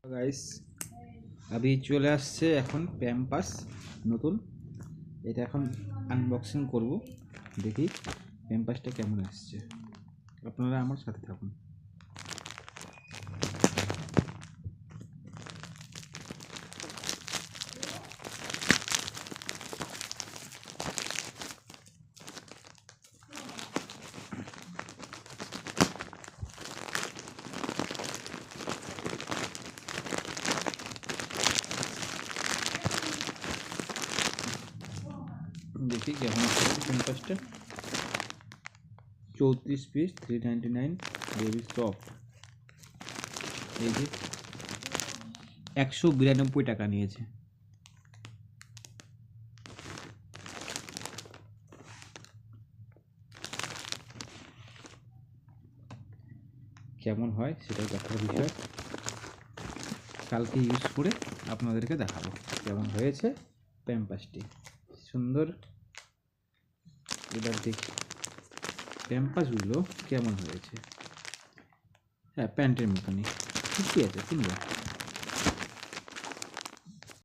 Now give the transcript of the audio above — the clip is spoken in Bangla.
গাইস আমি চলে আসছে এখন প্যাম্পাস নতুন, এটা এখন আনবক্সিং করব, দেখি প্যাম্পাসটা কেমন আসছে। আপনারা আমার সাথে থাকুন। দেখি কেমন আছে প্যাম্পাসটা। 34 পিস 399 বেবি সফট, এই যে 192 টাকা নিয়েছে। কেমন হয় সেটাই দেখার বিষয়, কালকে ইউজ করে আপনাদেরকে দেখাবো কেমন হয়েছে প্যাম্পাসটি। সুন্দর, এবার দেখি প্যাম্পাসগুলো কেমন হয়েছে। হ্যাঁ, প্যান্টের মতনই ঠিকই আছে, সুন্দর।